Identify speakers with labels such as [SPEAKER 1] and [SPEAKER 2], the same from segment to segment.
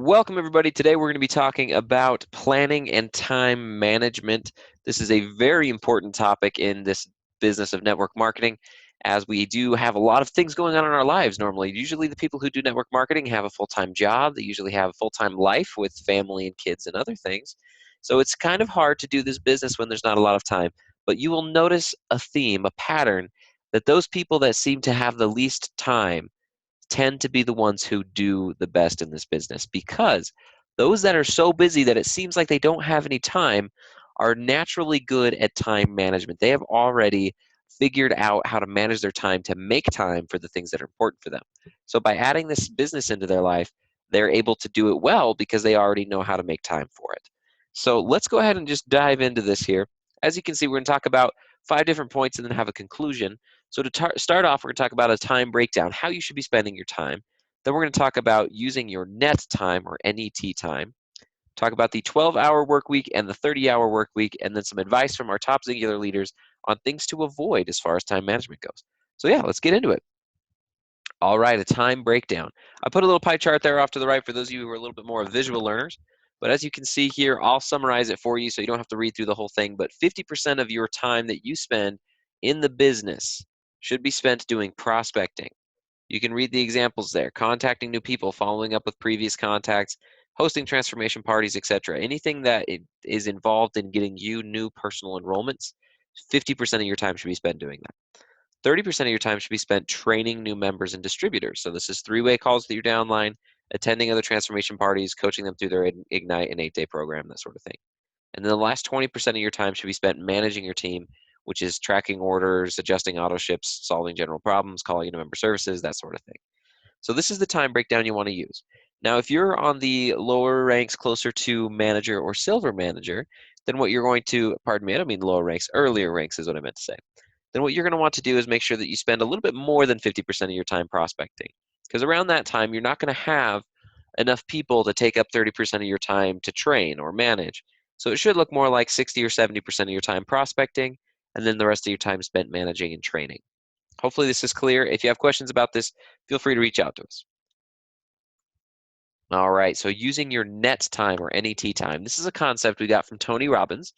[SPEAKER 1] Welcome, everybody. Today we're going to be talking about planning and time management. This is a very important topic in this business of network marketing, as we do have a lot of things going on in our lives normally. Usually, the people who do network marketing have a full time job, they usually have a full time life with family and kids and other things. So it's kind of hard to do this business when there's not a lot of time. But you will notice a theme, a pattern, that those people that seem to have the least time tend to be the ones who do the best in this business, because those that are so busy that it seems like they don't have any time are naturally good at time management. They have already figured out how to manage their time to make time for the things that are important for them. So by adding this business into their life, they're able to do it well because they already know how to make time for it. So let's go ahead and just dive into this here. As you can see, we're going to talk about 5 different points and then have a conclusion. So to start off, we're going to talk about a time breakdown, how you should be spending your time. Then we're going to talk about using your net time or NET time. Talk about the 12-hour work week and the 30-hour work week, and then some advice from our top Singular leaders on things to avoid as far as time management goes. So yeah, let's get into it. All right, a time breakdown. I put a little pie chart there off to the right for those of you who are a little bit more visual learners. But as you can see here, I'll summarize it for you so you don't have to read through the whole thing. But 50% of your time that you spend in the business should be spent doing prospecting. You can read the examples there: contacting new people, following up with previous contacts, hosting transformation parties, etc. Anything that is involved in getting you new personal enrollments, 50% of your time should be spent doing that. 30% of your time should be spent training new members and distributors. So this is three-way calls with your downline, attending other transformation parties, coaching them through their Ignite and 8-day program, that sort of thing. And then the last 20% of your time should be spent managing your team, which is tracking orders, adjusting auto ships, solving general problems, calling into member services, that sort of thing. So this is the time breakdown you want to use. Now, if you're on the lower ranks, closer to manager or silver manager, then what you're going to, pardon me, I don't mean lower ranks, earlier ranks is what I meant to say. Then what you're going to want to do is make sure that you spend a little bit more than 50% of your time prospecting. Because around that time, you're not going to have enough people to take up 30% of your time to train or manage. So it should look more like 60 or 70% of your time prospecting, and then the rest of your time spent managing and training. Hopefully this is clear. If you have questions about this, feel free to reach out to us. All right, so using your net time or NET time. This is a concept we got from Tony Robbins.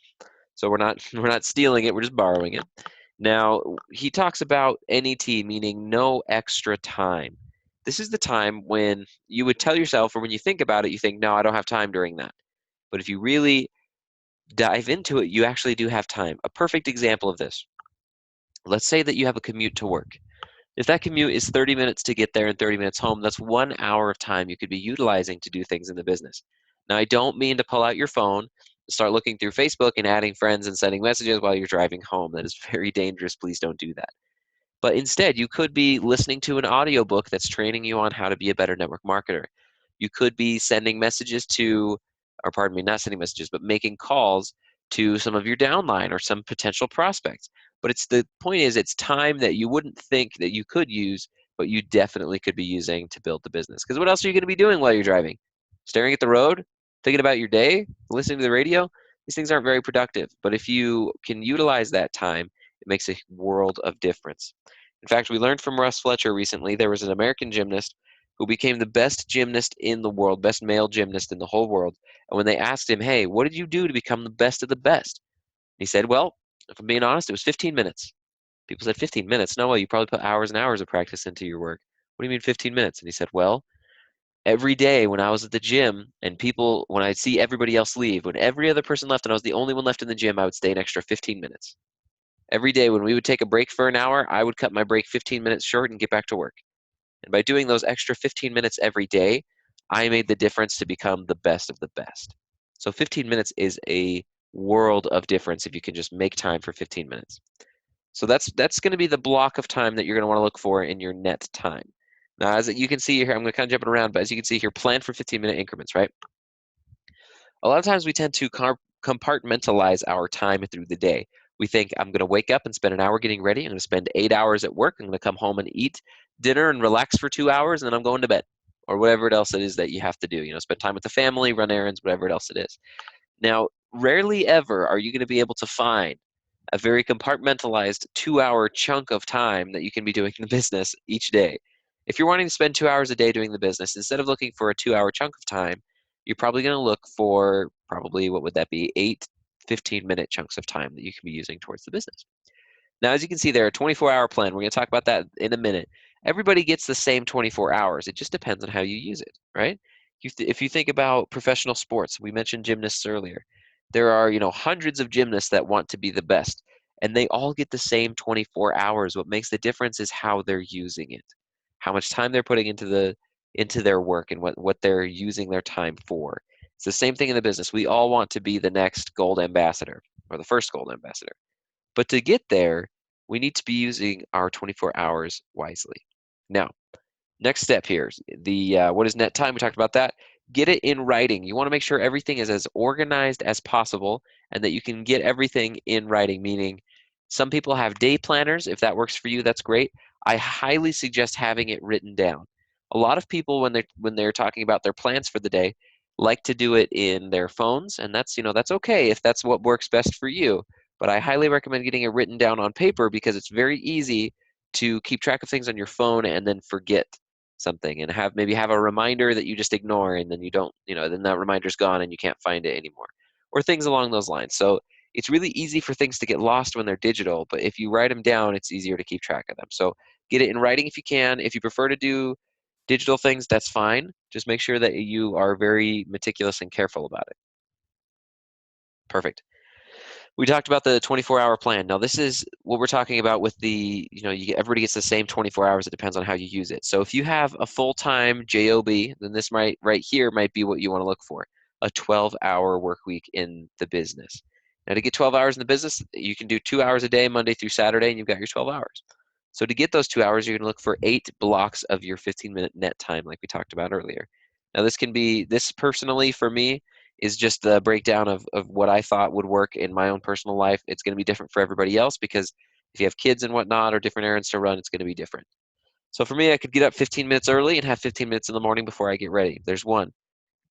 [SPEAKER 1] So we're not we're not stealing it, we're just borrowing it. Now, he talks about NET, meaning no extra time. This is the time when you would tell yourself, or when you think about it, you think, no, I don't have time during that. But if you really dive into it, you actually do have time. A perfect example of this: let's say that you have a commute to work. If that commute is 30 minutes to get there and 30 minutes home, that's 1 hour of time you could be utilizing to do things in the business. Now, I don't mean to pull out your phone, start looking through Facebook and adding friends and sending messages while you're driving home. That is very dangerous. Please don't do that. But instead, you could be listening to an audiobook that's training you on how to be a better network marketer. You could be sending messages to, or pardon me, not sending messages, but making calls to some of your downline or some potential prospects. But it's the point is, it's time that you wouldn't think that you could use, but you definitely could be using to build the business. Because what else are you going to be doing while you're driving? Staring at the road, thinking about your day, listening to the radio? These things aren't very productive. But if you can utilize that time, it makes a world of difference. In fact, we learned from Russ Fletcher recently. There was an American gymnast who became the best gymnast in the world, best male gymnast in the whole world. And when they asked him, hey, what did you do to become the best of the best? He said, well, if I'm being honest, it was 15 minutes. People said, 15 minutes? No way, you probably put hours and hours of practice into your work. What do you mean 15 minutes? And he said, well, every day when I was at the gym and people, when I'd see everybody else leave, when every other person left and I was the only one left in the gym, I would stay an extra 15 minutes. Every day when we would take a break for an hour, I would cut my break 15 minutes short and get back to work. And by doing those extra 15 minutes every day, I made the difference to become the best of the best. So 15 minutes is a world of difference if you can just make time for 15 minutes. So that's going to be the block of time that you're going to want to look for in your net time. Now, as you can see here, I'm going to kind of jump it around, but as you can see here, plan for 15-minute increments, right? A lot of times we tend to compartmentalize our time through the day. We think, I'm going to wake up and spend an hour getting ready. I'm going to spend 8 hours at work. I'm going to come home and eat dinner and relax for 2 hours, and then I'm going to bed, or whatever else it is that you have to do. Spend time with the family, run errands, whatever else it is. Now, rarely ever are you going to be able to find a very compartmentalized 2-hour chunk of time that you can be doing in the business each day. If you're wanting to spend 2 hours a day doing the business, instead of looking for a 2-hour chunk of time, you're probably going to look for probably, what would that be, 8 15-minute chunks of time that you can be using towards the business. Now, as you can see there, a 24-hour plan. We're going to talk about that in a minute. Everybody gets the same 24 hours. It just depends on how you use it, right? If you think about professional sports, we mentioned gymnasts earlier. There are, hundreds of gymnasts that want to be the best, and they all get the same 24 hours. What makes the difference is how they're using it, how much time they're putting into their work and what they're using their time for. It's the same thing in the business. We all want to be the next gold ambassador or the first gold ambassador. But to get there, we need to be using our 24 hours wisely. Now, next step here, the what is net time? We talked about that. Get it in writing. You want to make sure everything is as organized as possible and that you can get everything in writing, meaning some people have day planners. If that works for you, that's great. I highly suggest having it written down. A lot of people when they're talking about their plans for the day like to do it in their phones, and that's okay if that's what works best for you. But I highly recommend getting it written down on paper because it's very easy to keep track of things on your phone and then forget something and maybe have a reminder that you just ignore, and then you don't, then that reminder's gone and you can't find it anymore, or things along those lines. So it's really easy for things to get lost when they're digital, but if you write them down, it's easier to keep track of them. So get it in writing if you can. If you prefer to do digital things, that's fine. Just make sure that you are very meticulous and careful about it. Perfect. We talked about the 24-hour plan. Now, this is what we're talking about with everybody gets the same 24 hours. It depends on how you use it. So if you have a full-time job, then this right here might be what you want to look for, a 12-hour work week in the business. Now, to get 12 hours in the business, you can do 2 hours a day, Monday through Saturday, and you've got your 12 hours. So to get those 2 hours, you're going to look for 8 blocks of your 15-minute net time, like we talked about earlier. Now, this personally for me is just the breakdown of what I thought would work in my own personal life. It's going to be different for everybody else because if you have kids and whatnot or different errands to run, it's going to be different. So for me, I could get up 15 minutes early and have 15 minutes in the morning before I get ready. There's one.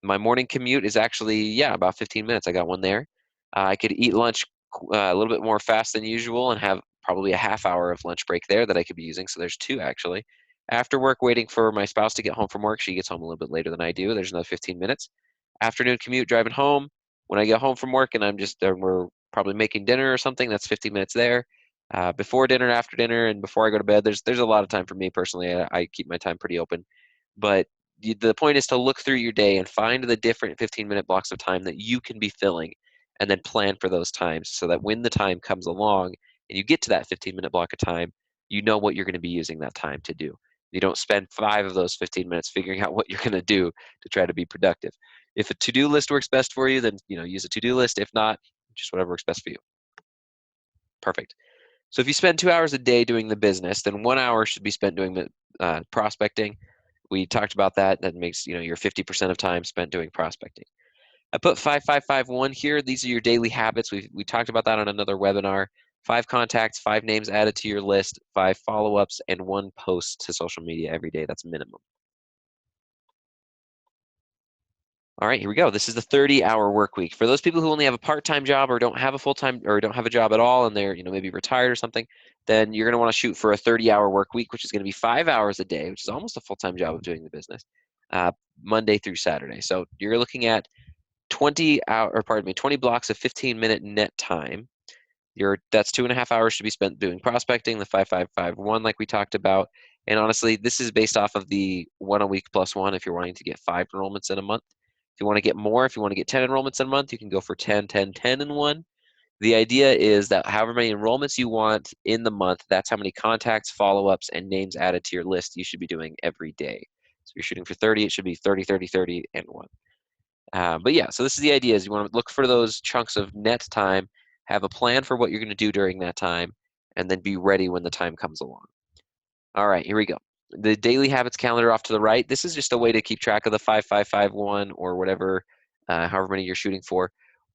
[SPEAKER 1] My morning commute is actually, about 15 minutes. I got one there. I could eat lunch a little bit more fast than usual and have probably a half hour of lunch break there that I could be using. So there's 2 actually. After work, waiting for my spouse to get home from work. She gets home a little bit later than I do. There's another 15 minutes. Afternoon commute, driving home. When I get home from work and we're probably making dinner or something, that's 15 minutes there. Before dinner, after dinner, and before I go to bed, there's a lot of time for me personally. I keep my time pretty open. But the point is to look through your day and find the different 15-minute blocks of time that you can be filling and then plan for those times so that when the time comes along and you get to that 15-minute block of time, you know what you're going to be using that time to do. You don't spend 5 of those 15 minutes figuring out what you're going to do to try to be productive. If a to-do list works best for you, then use a to-do list. If not, just whatever works best for you. Perfect. So if you spend 2 hours a day doing the business, then 1 hour should be spent doing prospecting. We talked about that. That makes your 50% of time spent doing prospecting. I put 5551 here. These are your daily habits. We talked about that on another webinar. 5 contacts, 5 names added to your list, 5 follow-ups, and 1 post to social media every day. That's minimum. All right, here we go. This is the 30-hour work week. For those people who only have a part-time job or don't have a full-time or don't have a job at all and they're, maybe retired or something, then you're going to want to shoot for a 30-hour work week, which is going to be 5 hours a day, which is almost a full-time job of doing the business, Monday through Saturday. So you're looking at 20 blocks of 15-minute net time. That's 2.5 hours should be spent doing prospecting, the 5551 like we talked about. And honestly, this is based off of the 1 a week plus 1 if you're wanting to get 5 enrollments in a month. If you want to get more, if you want to get 10 enrollments in a month, you can go for 10, 10, 10 in one. The idea is that however many enrollments you want in the month, that's how many contacts, follow-ups, and names added to your list you should be doing every day. So if you're shooting for 30, it should be 30, 30, 30, and 1. But yeah, so this is the idea is you want to look for those chunks of net time, have a plan for what you're going to do during that time, and then be ready when the time comes along. All right, here we go. The daily habits calendar off to the right. This is just a way to keep track of the 5551 or whatever, however many you're shooting for.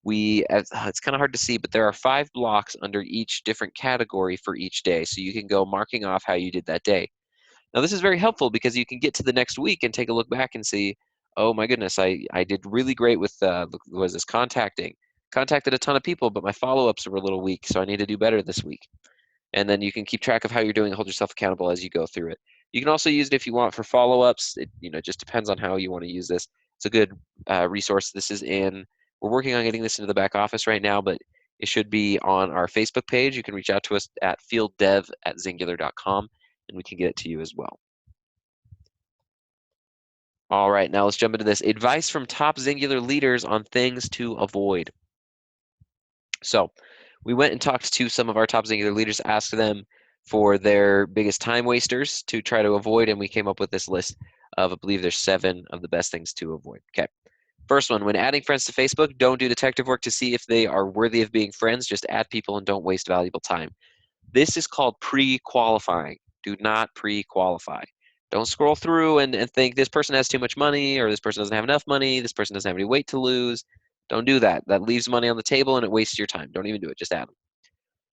[SPEAKER 1] It's kind of hard to see, but there are 5 blocks under each different category for each day. So you can go marking off how you did that day. Now this is very helpful because you can get to the next week and take a look back and see, oh my goodness, I did really great with, was this contacted a ton of people, but my follow-ups were a little weak, so I need to do better this week. And then you can keep track of how you're doing and hold yourself accountable as you go through it. You can also use it if you want for follow-ups. It just depends on how you want to use this. It's a good resource. We're working on getting this into the back office right now, but it should be on our Facebook page. You can reach out to us at fielddev@zingular.com, and we can get it to you as well. All right, now let's jump into this. Advice from top Zingular leaders on things to avoid. So we went and talked to some of our top Zingular leaders, asked them for their biggest time wasters to try to avoid, and we came up with this list of, I believe there's 7 of the best things to avoid. Okay. First one, when adding friends to Facebook, don't do detective work to see if they are worthy of being friends. Just add people and don't waste valuable time. This is called pre-qualifying. Do not pre-qualify. Don't scroll through and think this person has too much money, or this person doesn't have enough money, this person doesn't have any weight to lose. Don't do that. That leaves money on the table and it wastes your time. Don't even do it. Just add them.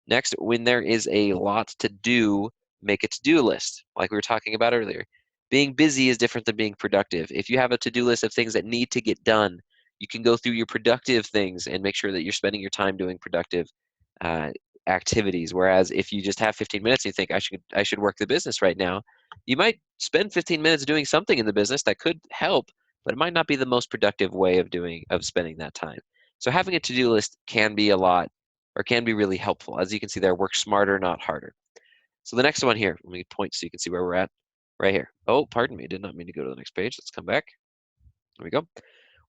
[SPEAKER 1] Next, when there is a lot to do, make a to-do list, like we were talking about earlier. Being busy is different than being productive. If you have a to-do list of things that need to get done, you can go through your productive things and make sure that you're spending your time doing productive uh, activities. Whereas if you just have 15 minutes and you think I should work the business right now, you might spend 15 minutes doing something in the business that could help, but it might not be the most productive way of spending that time. So having a to-do list can be can be really helpful. As you can see there, work smarter, not harder. So the next one here, let me point so you can see where we're at. Right here. Oh, pardon me, did not mean to go to the next page. Let's come back. There we go.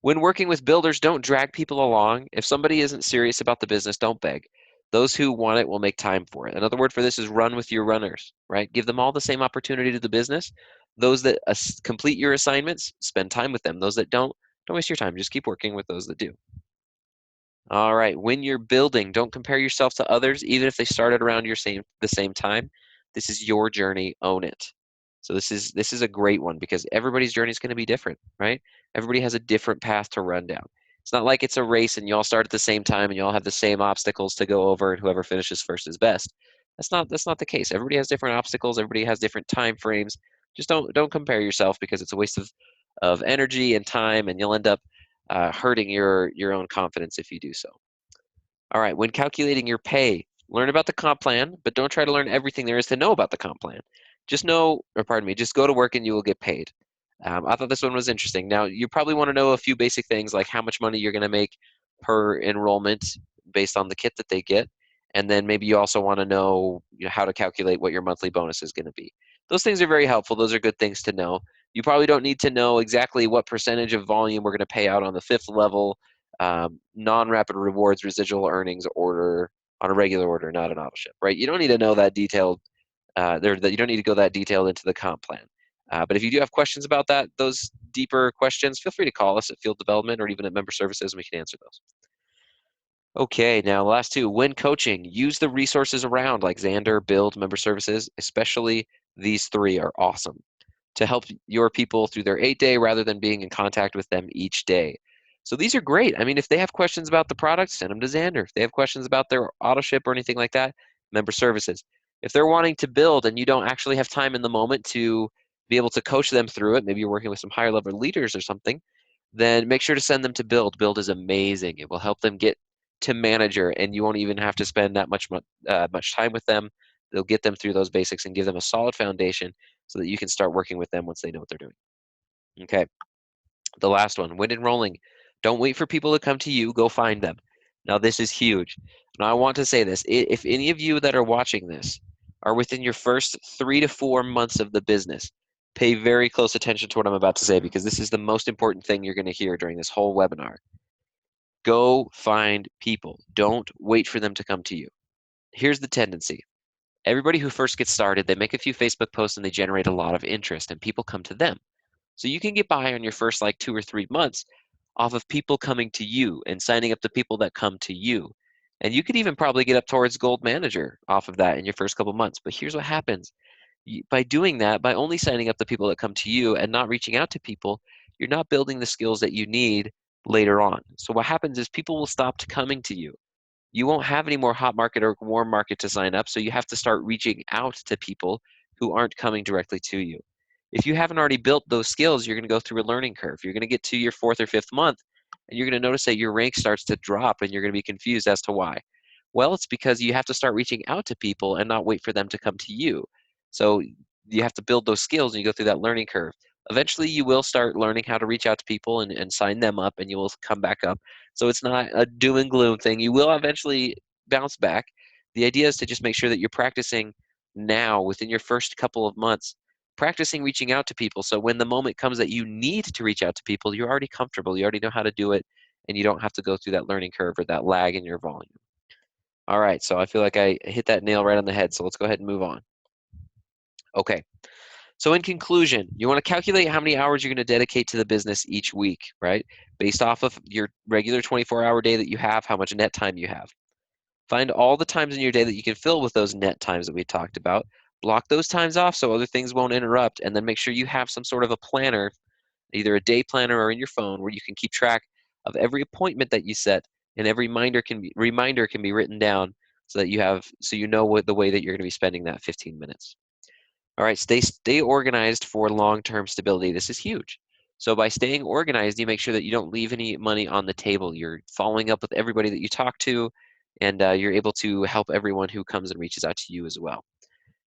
[SPEAKER 1] When working with builders, don't drag people along. If somebody isn't serious about the business, don't beg. Those who want it will make time for it. Another word for this is run with your runners, right? Give them all the same opportunity to the business. Those that complete your assignments, spend time with them. Those that don't waste your time. Just keep working with those that do. All right, when you're building, don't compare yourself to others, even if they started around the same time. This is your journey, own it. So this is a great one because everybody's journey is going to be different, right? Everybody has a different path to run down. It's not like it's a race and you all start at the same time and you all have the same obstacles to go over and whoever finishes first is best. That's not the case. Everybody has different obstacles, everybody has different time frames. Just don't compare yourself because it's a waste of energy and time, and you'll end up hurting your own confidence if you do so. All right, when calculating your pay, learn about the comp plan, but don't try to learn everything there is to know about the comp plan. Just go to work and you will get paid. I thought this one was interesting. Now, you probably want to know a few basic things like how much money you're going to make per enrollment based on the kit that they get. And then maybe you also want to know, how to calculate what your monthly bonus is going to be. Those things are very helpful. Those are good things to know. You probably don't need to know exactly what percentage of volume we're going to pay out on the 5th level non-rapid rewards residual earnings order on a regular order, not an auto ship, right? You don't need to know that detailed. You don't need to go that detailed into the comp plan. But if you do have questions about those deeper questions, feel free to call us at Field Development or even at Member Services, and we can answer those. Okay, now last two. When coaching, use the resources around like Xander, Build, Member Services. Especially these 3 are awesome to help your people through their 8-day rather than being in contact with them each day. So these are great. I mean, if they have questions about the product, send them to Xander. If they have questions about their auto ship or anything like that, Member Services. If they're wanting to build and you don't actually have time in the moment to be able to coach them through it, maybe you're working with some higher level leaders or something, then make sure to send them to Build. Build is amazing. It will help them get to manager, and you won't even have to spend that much time with them. They'll get them through those basics and give them a solid foundation so that you can start working with them once they know what they're doing. Okay, the last one, when enrolling, don't wait for people to come to you, go find them. Now this is huge. Now I want to say this, if any of you that are watching this are within your first 3 to 4 months of the business, pay very close attention to what I'm about to say because this is the most important thing you're going to hear during this whole webinar. Go find people. Don't wait for them to come to you. Here's the tendency. Everybody who first gets started, they make a few Facebook posts and they generate a lot of interest and people come to them. So you can get by on your first 2 or 3 months off of people coming to you and signing up the people that come to you. And you could even probably get up towards Gold Manager off of that in your first couple months. But here's what happens. By doing that, by only signing up the people that come to you and not reaching out to people, you're not building the skills that you need later on. So what happens is people will stop coming to you. You won't have any more hot market or warm market to sign up, so you have to start reaching out to people who aren't coming directly to you. If you haven't already built those skills, you're going to go through a learning curve. You're going to get to your 4th or 5th month, and you're going to notice that your rank starts to drop, and you're going to be confused as to why. Well, it's because you have to start reaching out to people and not wait for them to come to you. So you have to build those skills, and you go through that learning curve eventually you will start learning how to reach out to people and sign them up, and you will come back up. So it's not a doom and gloom thing. You will eventually bounce back. The idea is to just make sure that you're practicing now within your first couple of months, practicing reaching out to people. So when the moment comes that you need to reach out to people, you're already comfortable. You already know how to do it, and you don't have to go through that learning curve or that lag in your volume. All right, so I feel like I hit that nail right on the head. So let's go ahead and move on. Okay. So in conclusion, you want to calculate how many hours you're going to dedicate to the business each week, right? Based off of your regular 24-hour day that you have, how much net time you have. Find all the times in your day that you can fill with those net times that we talked about. Block those times off so other things won't interrupt, and then make sure you have some sort of a planner, either a day planner or in your phone, where you can keep track of every appointment that you set, and every reminder can be written down so that you know what the way that you're going to be spending that 15 minutes. All right, stay organized for long-term stability. This is huge. So by staying organized, you make sure that you don't leave any money on the table. You're following up with everybody that you talk to, and you're able to help everyone who comes and reaches out to you as well.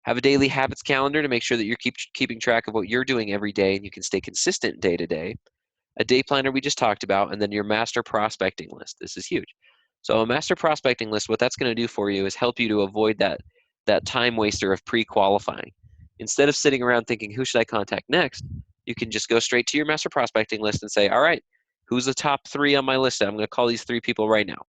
[SPEAKER 1] Have a daily habits calendar to make sure that you're keeping track of what you're doing every day, and you can stay consistent day to day. A day planner we just talked about, and then your master prospecting list. This is huge. So a master prospecting list, what that's going to do for you is help you to avoid that time waster of pre-qualifying. Instead of sitting around thinking, who should I contact next, you can just go straight to your master prospecting list and say, all right, who's the top 3 on my list? I'm going to call these 3 people right now.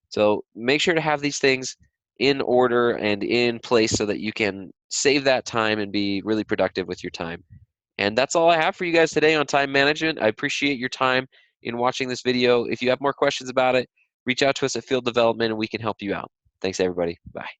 [SPEAKER 1] So make sure to have these things in order and in place so that you can save that time and be really productive with your time. And that's all I have for you guys today on time management. I appreciate your time in watching this video. If you have more questions about it, reach out to us at Field Development and we can help you out. Thanks, everybody. Bye.